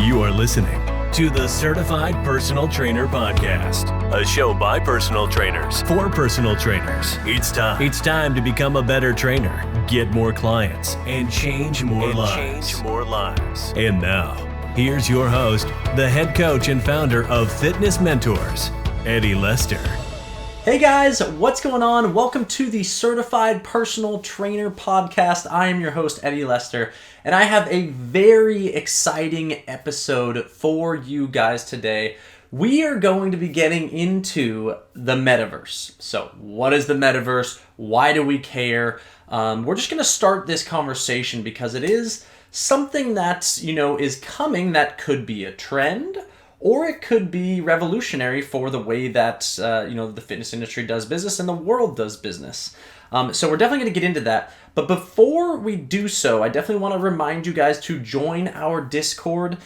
You are listening to the Certified Personal Trainer Podcast, a show by personal trainers for personal trainers. It's time to become a better trainer, get more clients, and change more lives. And now, here's your host, the head coach and founder of Fitness Mentors, Eddie Lester. Hey guys, what's going on? Welcome to the Certified Personal Trainer Podcast. I am your host, Eddie Lester, and I have a very exciting episode for you guys today. We are going to be getting into the Metaverse. So, what is the Metaverse? Why do we care? We're just going to start this conversation because it is something that, is coming that could be a trend, or it could be revolutionary for the way that, the fitness industry does business and the world does business. So we're definitely going to get into that. But before we do so, I definitely want to remind you guys to join our Discord.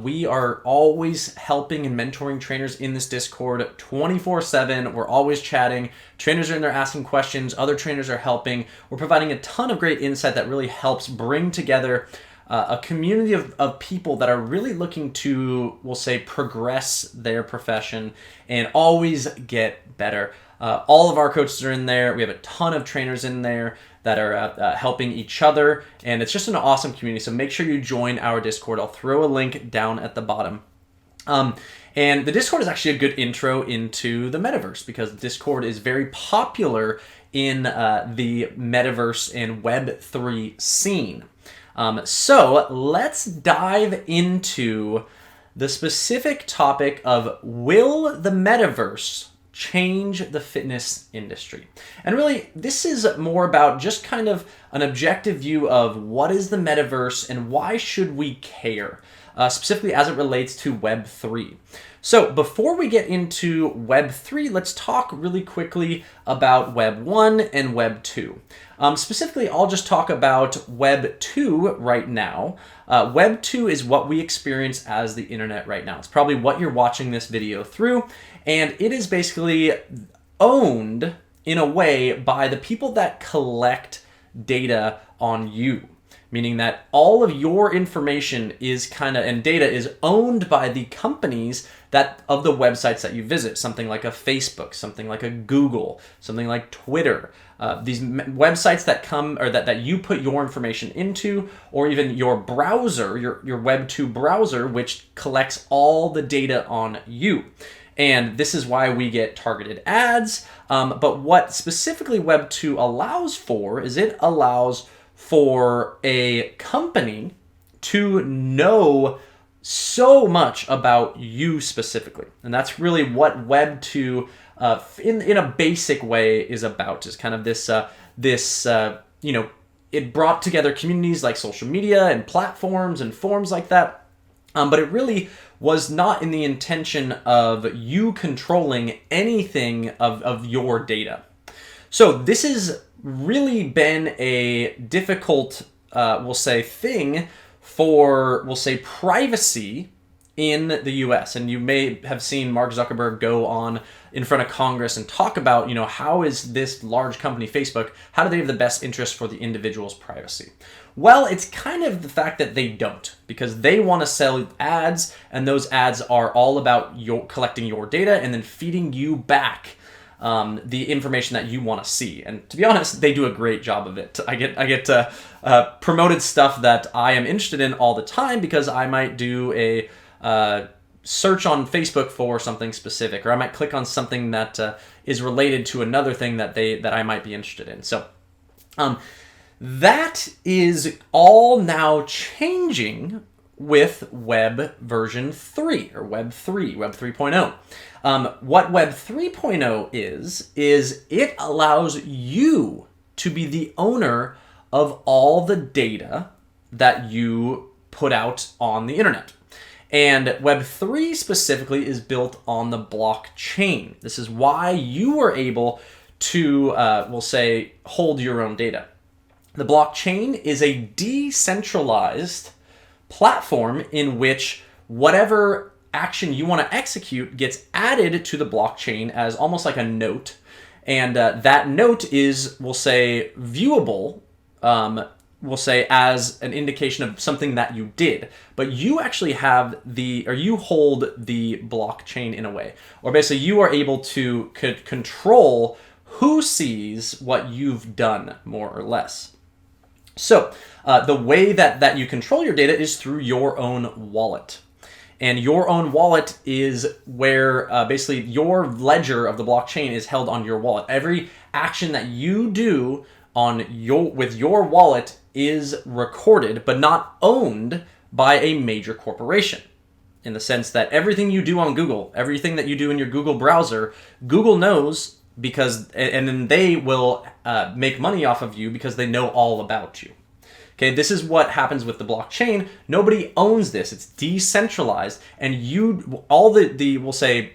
We are always helping and mentoring trainers in this Discord 24/7. We're always chatting. Trainers are in there asking questions. Other trainers are helping. We're providing a ton of great insight that really helps bring together a community of people that are really looking to, we'll say, progress their profession and always get better. All of our coaches are in there. We have a ton of trainers in there that are helping each other, and it's just an awesome community. So make sure you join our Discord. I'll throw a link down at the bottom. And the Discord is actually a good intro into the Metaverse because Discord is very popular in the Metaverse and Web3 scene. So let's dive into the specific topic of, will the Metaverse change the fitness industry? And really, this is more about just kind of an objective view of what is the Metaverse and why should we care, specifically as it relates to Web3. So before we get into Web3, let's talk really quickly about Web 1 and Web 2. Specifically, I'll just talk about Web 2 right now. Web 2 is what we experience as the internet right now. It's probably what you're watching this video through, and it is basically owned in a way by the people that collect data on you. Meaning that all of your information is and data is owned by the companies of the websites that you visit. Something like a Facebook, something like a Google, something like Twitter. These websites that come, or that you put your information into, or even your browser, your Web 2 browser, which collects all the data on you. And this is why we get targeted ads. But what specifically Web 2 allows for is it allows for a company to know so much about you specifically. And that's really what Web 2 in a basic way is about, is kind of it brought together communities like social media and platforms and forums like that. But it really was not in the intention of you controlling anything of your data. So this has really been a difficult, thing for, privacy in the US. And you may have seen Mark Zuckerberg go on in front of Congress and talk about, how is this large company, Facebook, how do they have the best interest for the individual's privacy? Well, it's kind of the fact that they don't, because they want to sell ads, and those ads are all about collecting your data and then feeding you back the information that you want to see. And to be honest, they do a great job of it. I get promoted stuff that I am interested in all the time because I might do a search on Facebook for something specific, or I might click on something that is related to another thing that I might be interested in. So that is all now changing with Web version 3, or Web 3.0. What Web 3.0 is it allows you to be the owner of all the data that you put out on the internet. And Web 3 specifically is built on the blockchain. This is why you are able to, hold your own data. The blockchain is a decentralized platform in which whatever action you want to execute gets added to the blockchain as almost like a note. And that note is, viewable we'll say, as an indication of something that you did, but you actually have you hold the blockchain in a way, or basically you are able to control who sees what you've done, more or less. So the way that you control your data is through your own wallet. And your own wallet is where basically your ledger of the blockchain is held on your wallet. Every action that you do with your wallet is recorded, but not owned by a major corporation. In the sense that everything you do on Google, everything that you do in your Google browser, Google knows, and then they will make money off of you because they know all about you. Okay, this is what happens with the blockchain. Nobody owns this. It's decentralized, and all the we'll say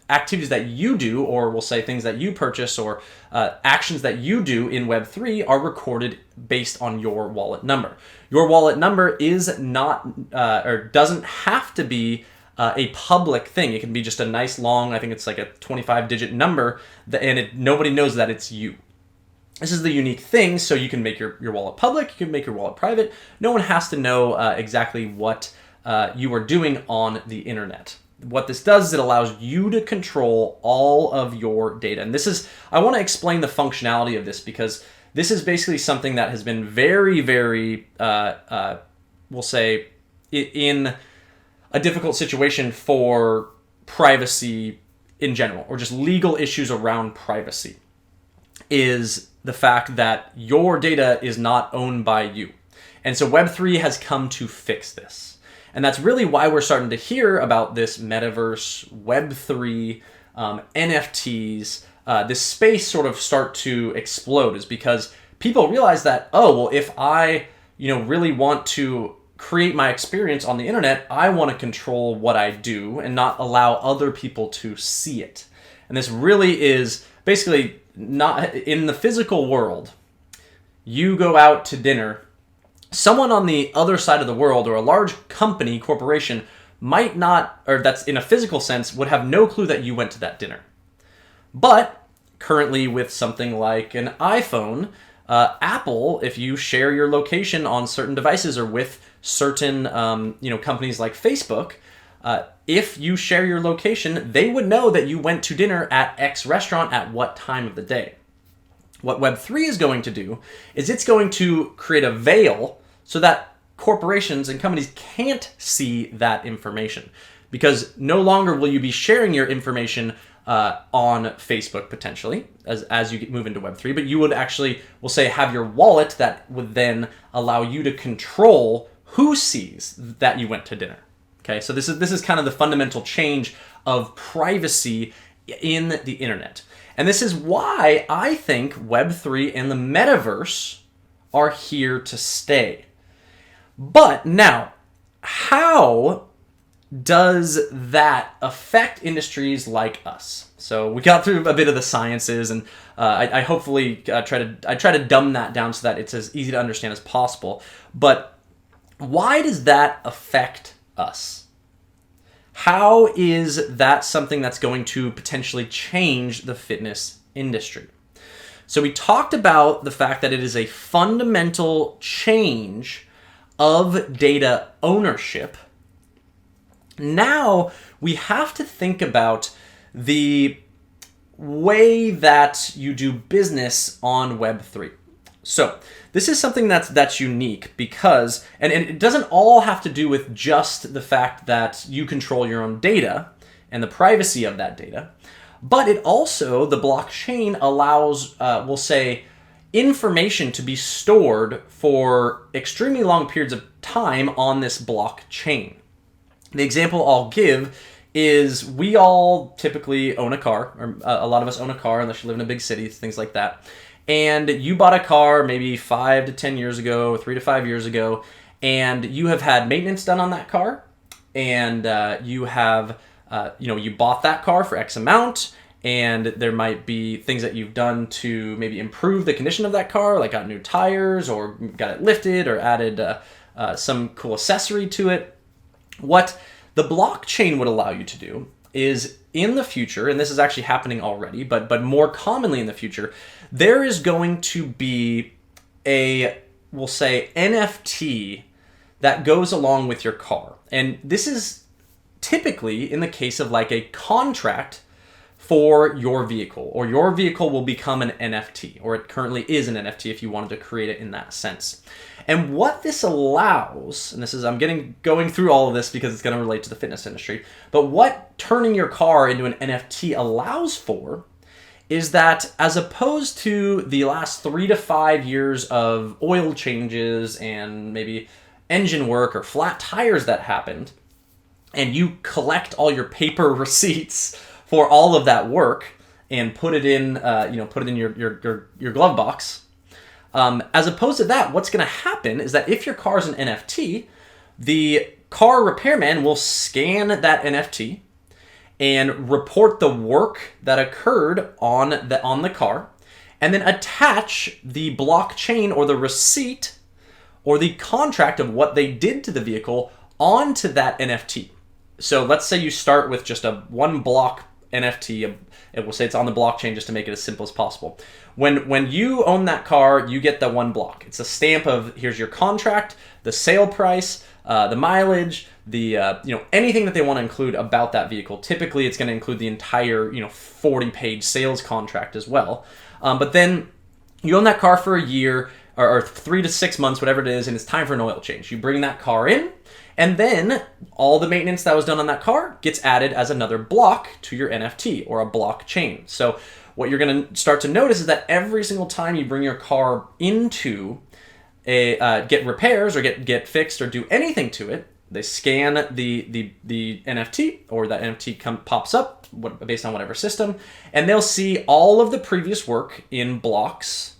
activities that you do, or we'll say things that you purchase, or actions that you do in Web3 are recorded based on your wallet number. Your wallet number is not or doesn't have to be a public thing. It can be just a nice long, I think it's like a 25-digit number, and nobody knows that it's you. This is the unique thing, so you can make your wallet public, you can make your wallet private. No one has to know exactly what you are doing on the internet. What this does is it allows you to control all of your data. And I want to explain the functionality of this, because this is basically something that has been very, very, we'll say, in a difficult situation for privacy in general, or just legal issues around privacy, is the fact that your data is not owned by you. And so Web3 has come to fix this. And that's really why we're starting to hear about this Metaverse, Web3, NFTs, this space sort of start to explode, is because people realize that, if I really want to create my experience on the internet, I want to control what I do and not allow other people to see it. And this really is basically not in the physical world. You go out to dinner, someone on the other side of the world, or a large company, corporation, might not, or that's in a physical sense, would have no clue that you went to that dinner. But currently with something like an iPhone, Apple, if you share your location on certain devices, or with certain companies like Facebook, if you share your location, they would know that you went to dinner at X restaurant at what time of the day. What Web3 is going to do is it's going to create a veil so that corporations and companies can't see that information, because no longer will you be sharing your information on Facebook potentially as you move into Web3, but you would actually, we'll say, have your wallet that would then allow you to control who sees that you went to dinner. Okay, so this is kind of the fundamental change of privacy in the internet. And this is why I think Web3 and the Metaverse are here to stay. But now, how does that affect industries like us? So we got through a bit of the sciences, and I hopefully try to dumb that down so that it's as easy to understand as possible. But why does that affect us? How is that something that's going to potentially change the fitness industry? So we talked about the fact that it is a fundamental change of data ownership. Now we have to think about the way that you do business on Web3. So this is something that's unique because, and it doesn't all have to do with just the fact that you control your own data and the privacy of that data, but it also, the blockchain allows, we'll say, information to be stored for extremely long periods of time on this blockchain. The example I'll give is we all typically own a car, or a lot of us own a car unless you live in a big city, things like that. And you bought a car maybe 5 to 10 years ago, 3 to 5 years ago, and you have had maintenance done on that car, and you have, you bought that car for X amount, and there might be things that you've done to maybe improve the condition of that car, like got new tires, or got it lifted, or added some cool accessory to it. What the blockchain would allow you to do is, in the future, and this is actually happening already, but more commonly in the future, there is going to be we'll say, NFT that goes along with your car. And this is typically in the case of like a contract for your vehicle, or your vehicle will become an NFT, or it currently is an NFT if you wanted to create it in that sense. And what this allows, and this is, I'm going through all of this because it's going to relate to the fitness industry, but what turning your car into an NFT allows for is that, as opposed to the last 3 to 5 years of oil changes and maybe engine work or flat tires that happened, and you collect all your paper receipts for all of that work and put it in, your glove box. As opposed to that, what's going to happen is that if your car is an NFT, the car repairman will scan that NFT and report the work that occurred on the car, and then attach the blockchain or the receipt or the contract of what they did to the vehicle onto that NFT. So let's say you start with just a one block NFT. It will say it's on the blockchain just to make it as simple as possible. When you own that car, you get the one block. It's a stamp of, here's your contract, the sale price, the mileage, the anything that they want to include about that vehicle. Typically, it's going to include the entire 40-page sales contract as well. But then you own that car for a year or 3 to 6 months, whatever it is, and it's time for an oil change. You bring that car in, and then all the maintenance that was done on that car gets added as another block to your NFT or a blockchain. So what you're going to start to notice is that every single time you bring your car into get repairs or get fixed or do anything to it, they scan the NFT, or that NFT pops up based on whatever system, and they'll see all of the previous work in blocks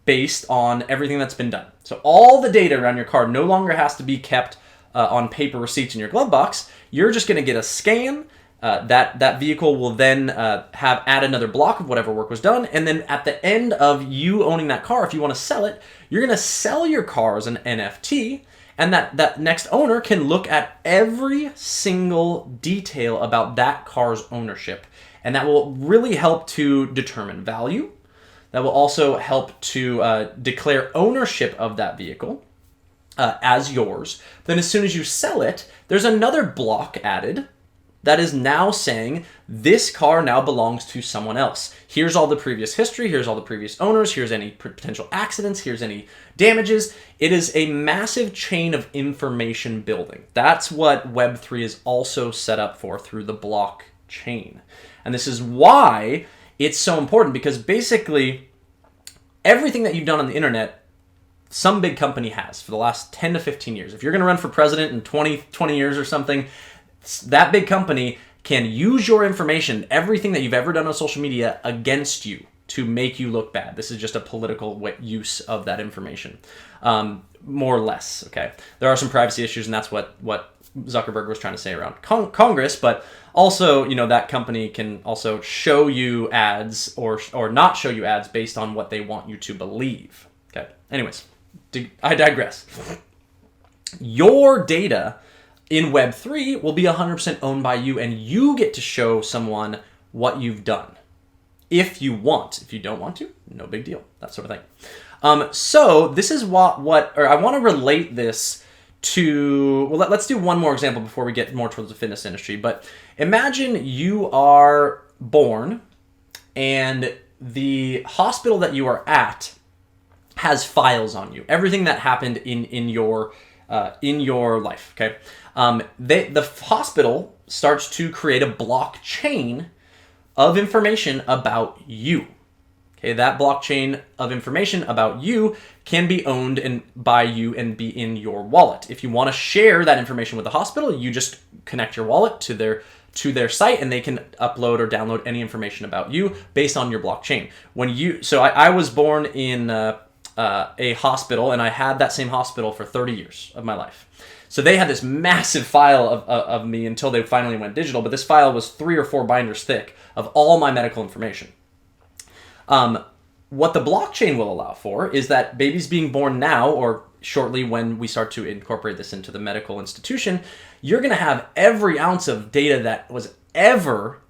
based on everything that's been done. So all the data around your car no longer has to be kept on paper receipts in your glove box. You're just going to get a scan. That vehicle will then add another block of whatever work was done, and then at the end of you owning that car, if you want to sell it, you're going to sell your car as an NFT, and that next owner can look at every single detail about that car's ownership, and that will really help to determine value. That will also help to declare ownership of that vehicle as yours. Then as soon as you sell it, there's another block added that is now saying this car now belongs to someone else. Here's all the previous history, here's all the previous owners, here's any potential accidents, here's any damages. It is a massive chain of information building. That's what Web3 is also set up for through the blockchain. And this is why it's so important, because basically everything that you've done on the internet, some big company has for the last 10 to 15 years. If you're going to run for president in 20 years or something, that big company can use your information, everything that you've ever done on social media, against you to make you look bad. This is just a political use of that information, more or less. Okay, there are some privacy issues, and that's what Zuckerberg was trying to say around Congress. But also, that company can also show you ads or not show you ads based on what they want you to believe. Okay. Anyways, I digress. Your data in Web3 will be 100% owned by you, and you get to show someone what you've done. If you want. If you don't want to, no big deal. That sort of thing. So this is I want to relate this to, well, let's do one more example before we get more towards the fitness industry. But imagine you are born and the hospital that you are at has files on you. Everything that happened in your life, okay? The hospital starts to create a blockchain of information about you. Okay, that blockchain of information about you can be owned by you and be in your wallet. If you want to share that information with the hospital, you just connect your wallet to their site, and they can upload or download any information about you based on your blockchain. I was born in a hospital, and I had that same hospital for 30 years of my life. So they had this massive file of me until they finally went digital, but this file was 3 or 4 binders thick of all my medical information. What the blockchain will allow for is that babies being born now, or shortly when we start to incorporate this into the medical institution, you're going to have every ounce of data that was ever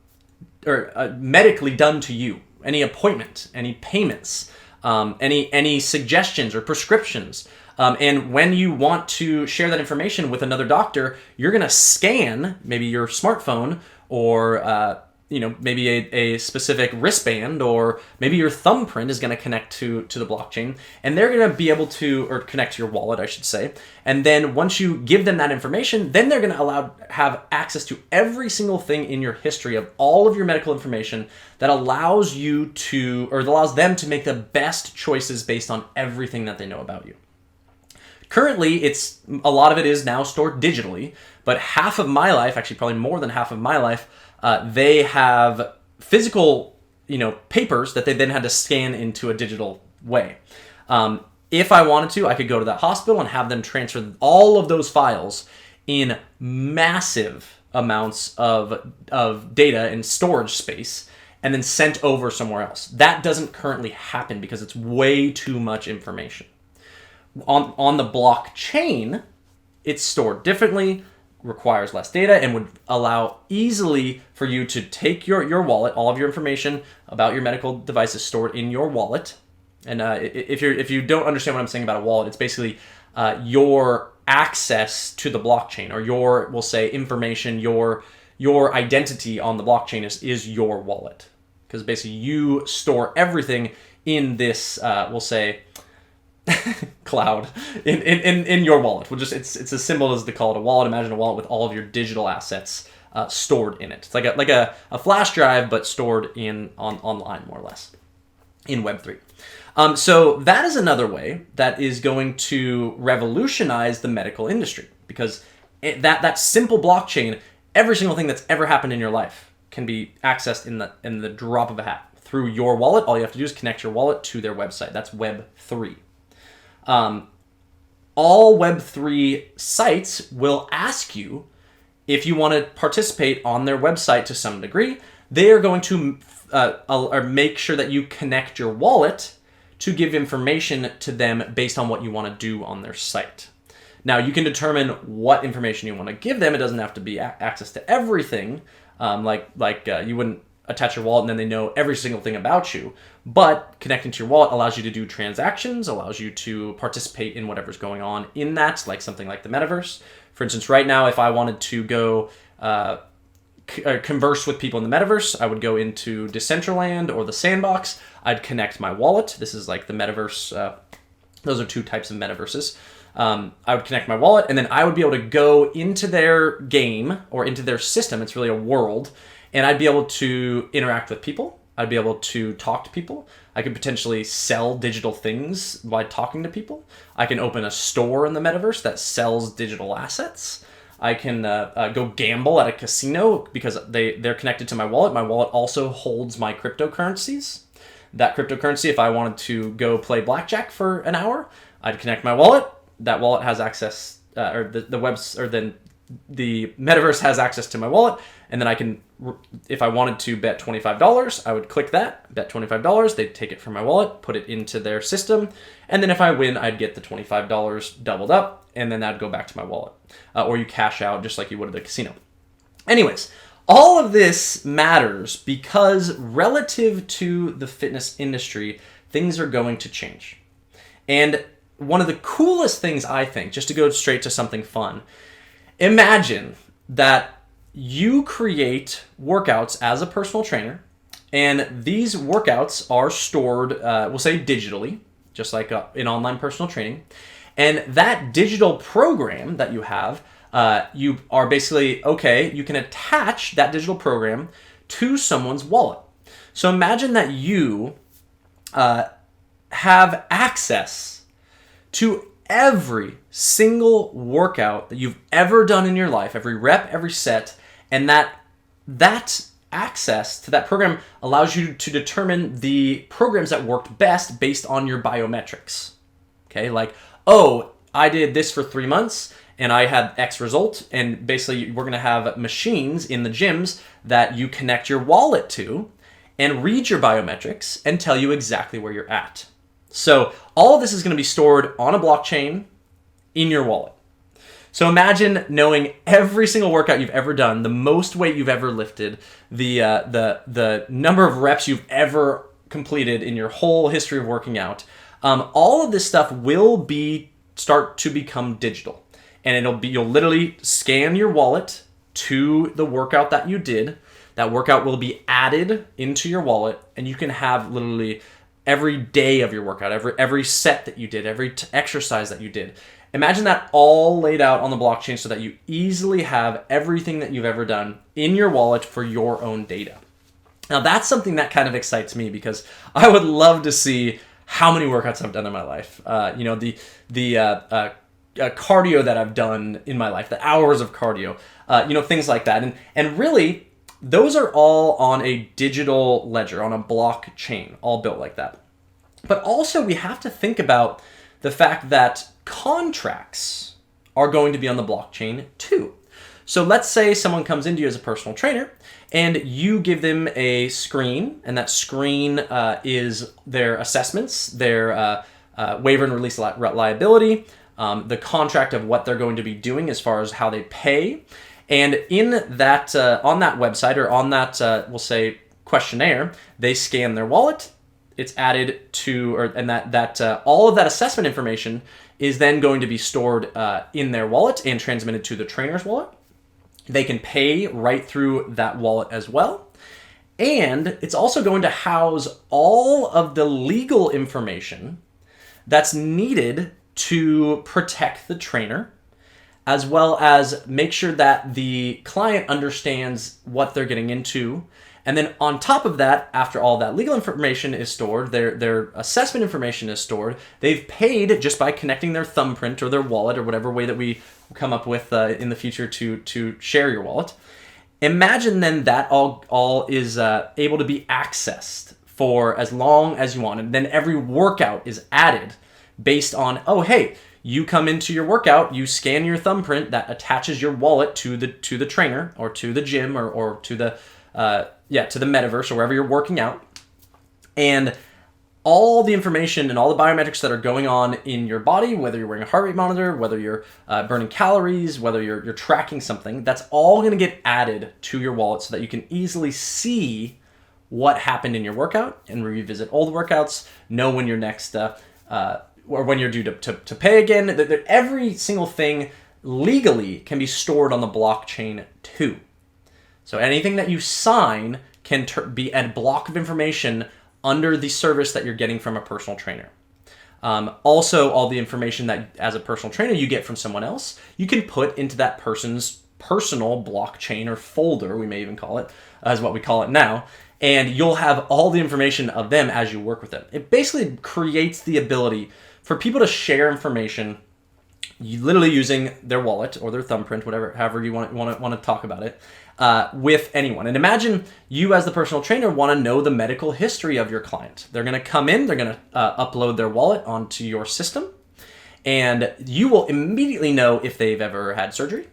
medically done to you. Any appointment, any payments, any suggestions or prescriptions. And when you want to share that information with another doctor, you're going to scan maybe your smartphone or maybe a specific wristband, or maybe your thumbprint is going to connect to the blockchain, and they're going to be able to, or connect to your wallet, I should say. And then once you give them that information, then they're going to have access to every single thing in your history of all of your medical information that allows them to make the best choices based on everything that they know about you. Currently, a lot of it is now stored digitally, but half of my life, actually probably more than half of my life, they have physical, papers that they then had to scan into a digital way. If I wanted to, I could go to that hospital and have them transfer all of those files in massive amounts of data and storage space and then sent over somewhere else. That doesn't currently happen because it's way too much information. On the blockchain, it's stored differently, requires less data, and would allow easily for you to take your wallet, all of your information about your medical devices stored in your wallet. And if you don't understand what I'm saying about a wallet, it's basically your access to the blockchain, or your, we'll say, information, your identity on the blockchain is your wallet. Because basically you store everything in this, we'll say, cloud in your wallet. It's as simple as to call it a wallet. Imagine a wallet with all of your digital assets stored in it. It's like a flash drive, but stored online, more or less, in Web3. So that is another way that is going to revolutionize the medical industry, because that simple blockchain, every single thing that's ever happened in your life can be accessed in the drop of a hat through your wallet. All you have to do is connect your wallet to their website. That's Web3. All Web3 sites will ask you if you want to participate on their website to some degree. They are going to or make sure that you connect your wallet to give information to them based on what you want to do on their site. Now, you can determine what information you want to give them. It doesn't have to be access to everything, you wouldn't attach your wallet and then they know every single thing about you. But connecting to your wallet allows you to do transactions, allows you to participate in whatever's going on in that, like something like the Metaverse. For instance, right now, if I wanted to go converse with people in the Metaverse, I would go into Decentraland or the Sandbox. I'd connect my wallet. This is like the Metaverse. Those are two types of Metaverses. I would connect my wallet, and then I would be able to go into their game or into their system. It's really a world. And I'd be able to interact with people. I'd be able to talk to people. I could potentially sell digital things by talking to people. I can open a store in the Metaverse that sells digital assets. I can go gamble at a casino because they're connected to my wallet. My wallet also holds my cryptocurrencies. That cryptocurrency, if I wanted to go play blackjack for an hour, I'd connect my wallet. That wallet has access, the Metaverse has access to my wallet, and then I can, if I wanted to bet $25, I would click that, bet $25, they'd take it from my wallet, put it into their system, and then if I win, I'd get the $25 doubled up, and then that'd go back to my wallet. Or you cash out just like you would at the casino. Anyways, all of this matters because relative to the fitness industry, things are going to change. And one of the coolest things, I think, just to go straight to something fun, imagine that you create workouts as a personal trainer, and these workouts are stored, we'll say digitally, just like in online personal training. And that digital program that you have, you are basically, you can attach that digital program to someone's wallet. So imagine that you have access to every single workout that you've ever done in your life, every rep, every set, and that access to that program allows you to determine the programs that worked best based on your biometrics. Okay, like, I did this for 3 months and I had X result, and basically we're going to have machines in the gyms that you connect your wallet to and read your biometrics and tell you exactly where you're at. So all of this is going to be stored on a blockchain in your wallet. So imagine knowing every single workout you've ever done, the most weight you've ever lifted, the number of reps you've ever completed in your whole history of working out, all of this stuff will start to become digital. And you'll literally scan your wallet to the workout that you did. That workout will be added into your wallet, and you can have literally every day of your workout, every set that you did, every exercise that you did. Imagine that all laid out on the blockchain so that you easily have everything that you've ever done in your wallet for your own data. Now that's something that kind of excites me because I would love to see how many workouts I've done in my life. The cardio that I've done in my life, the hours of cardio, things like that. And really, those are all on a digital ledger, on a blockchain, all built like that. But also we have to think about the fact that contracts are going to be on the blockchain too. So let's say someone comes into you as a personal trainer and you give them a screen, and that screen is their assessments, their waiver and release liability, the contract of what they're going to be doing as far as how they pay. And in that, on that website or on that, we'll say questionnaire, they scan their wallet. It's added to, all of that assessment information is then going to be stored in their wallet and transmitted to the trainer's wallet. They can pay right through that wallet as well. And it's also going to house all of the legal information that's needed to protect the trainer, as well as make sure that the client understands what they're getting into. And then on top of that, after all that legal information is stored, their assessment information is stored, they've paid just by connecting their thumbprint or their wallet or whatever way that we come up with in the future to share your wallet. Imagine then that all is able to be accessed for as long as you want. And then every workout is added based on, oh, hey, you come into your workout, you scan your thumbprint that attaches your wallet to the trainer or to the gym or to the Metaverse or wherever you're working out. And all the information and all the biometrics that are going on in your body, whether you're wearing a heart rate monitor, whether you're burning calories, whether you're tracking something, that's all going to get added to your wallet so that you can easily see what happened in your workout and revisit old workouts, know when your next or when you're due to pay again. Every single thing legally can be stored on the blockchain too. So anything that you sign can be a block of information under the service that you're getting from a personal trainer. Also, all the information that as a personal trainer you get from someone else, you can put into that person's personal blockchain or folder, we may even call it, as what we call it now, and you'll have all the information of them as you work with them. It basically creates the ability for people to share information literally using their wallet or their thumbprint, however you want to talk about it, with anyone. And imagine you as the personal trainer want to know the medical history of your client. They're going to come in, they're going to upload their wallet onto your system, and you will immediately know if they've ever had surgery,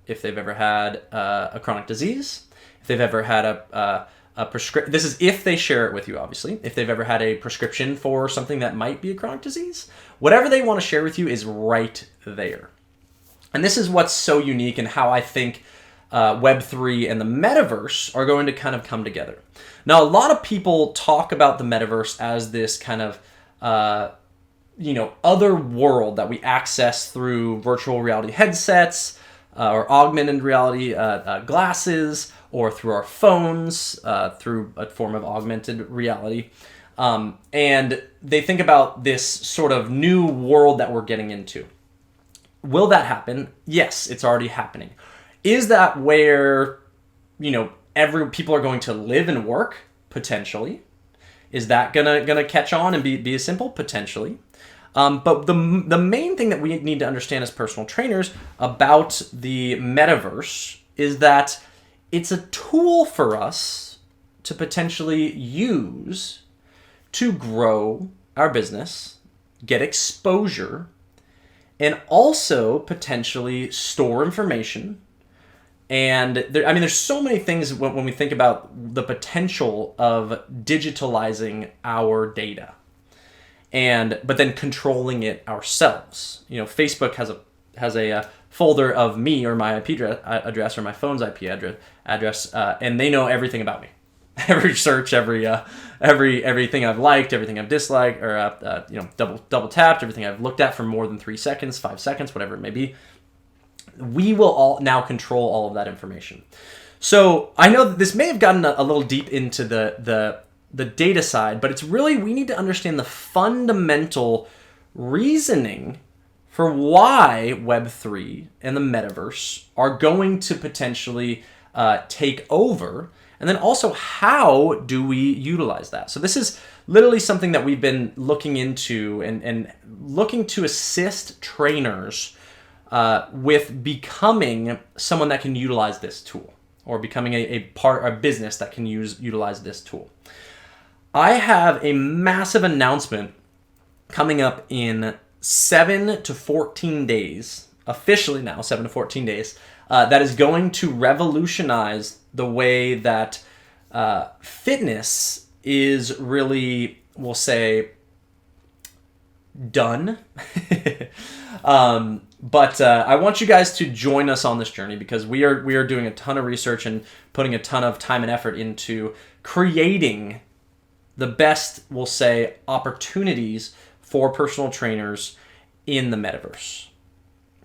if they've ever had a chronic disease, if they've ever had a prescription. This is if they share it with you, obviously. If they've ever had a prescription for something that might be a chronic disease, whatever they want to share with you is right there. And this is what's so unique and how I think Web3 and the Metaverse are going to kind of come together. Now, a lot of people talk about the Metaverse as this kind of, other world that we access through virtual reality headsets or augmented reality glasses, or through our phones, through a form of augmented reality. And they think about this sort of new world that we're getting into. Will that happen? Yes, it's already happening. Is that where, people are going to live and work? Potentially. Is that gonna catch on and be as simple? Potentially. But the main thing that we need to understand as personal trainers about the Metaverse is that it's a tool for us to potentially use to grow our business, get exposure, and also potentially store information. And there's so many things when we think about the potential of digitalizing our data, but then controlling it ourselves. Facebook has a folder of me or my IP address or my phone's IP address, and they know everything about me. every search, everything I've liked, everything I've disliked, or double tapped, everything I've looked at for more than 3 seconds, 5 seconds, whatever it may be. We will all now control all of that information. So I know that this may have gotten a little deep into the data side, but it's really, we need to understand the fundamental reasoning for why Web3 and the Metaverse are going to potentially take over, and then also how do we utilize that. So this is literally something that we've been looking into and looking to assist trainers with becoming someone that can utilize this tool, or becoming a business that can utilize this tool. I have a massive announcement coming up in 7 to 14 days, officially now 7 to 14 days, that is going to revolutionize the way that fitness is really, we'll say, done. But I want you guys to join us on this journey, because we are doing a ton of research and putting a ton of time and effort into creating the best, we'll say, opportunities for personal trainers in the Metaverse.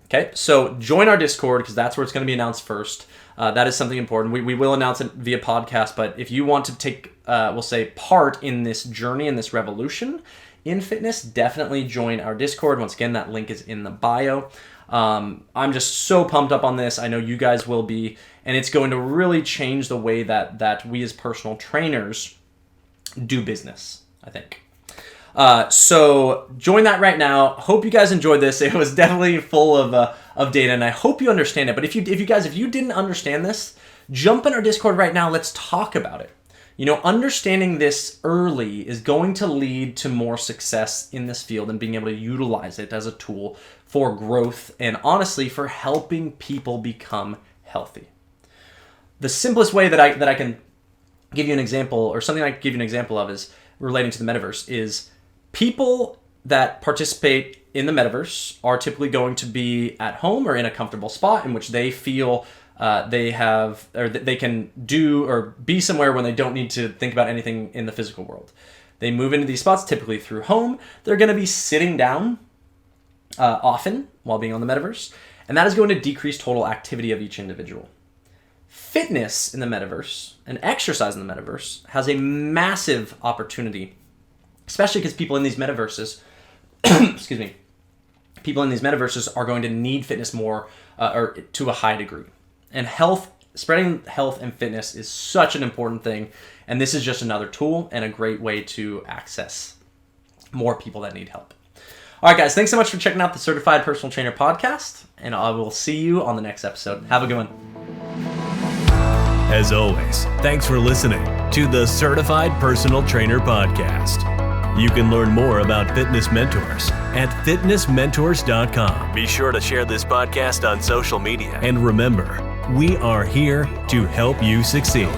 Okay, so join our Discord, because that's where it's going to be announced first. That is something important. We will announce it via podcast, but if you want to take, we'll say, part in this journey, in this revolution in fitness, definitely join our Discord. Once again, that link is in the bio. I'm just so pumped up on this. I know you guys will be, and it's going to really change the way that we as personal trainers do business, I think. So join that right now. Hope you guys enjoyed this. It was definitely full of data, and I hope you understand it. But if you didn't understand this, jump in our Discord right now. Let's talk about it. Understanding this early is going to lead to more success in this field and being able to utilize it as a tool for growth and, honestly, for helping people become healthy. The simplest way that I can give you an example, or something I can give you an example of, is relating to the Metaverse, is people that participate in the Metaverse are typically going to be at home or in a comfortable spot in which they feel they can do or be somewhere when they don't need to think about anything in the physical world. They move into these spots typically through home. They're going to be sitting down often while being on the Metaverse, and that is going to decrease total activity of each individual. Fitness in the Metaverse and exercise in the Metaverse has a massive opportunity, especially because people in these Metaverses, people in these Metaverses are going to need fitness more, or to a high degree. And spreading health and fitness is such an important thing, and this is just another tool and a great way to access more people that need help. All right, guys, thanks so much for checking out the Certified Personal Trainer podcast, and I will see you on the next episode. Have a good one. As always, thanks for listening to the Certified Personal Trainer podcast. You can learn more about fitness mentors at fitnessmentors.com. Be sure to share this podcast on social media. And remember, we are here to help you succeed.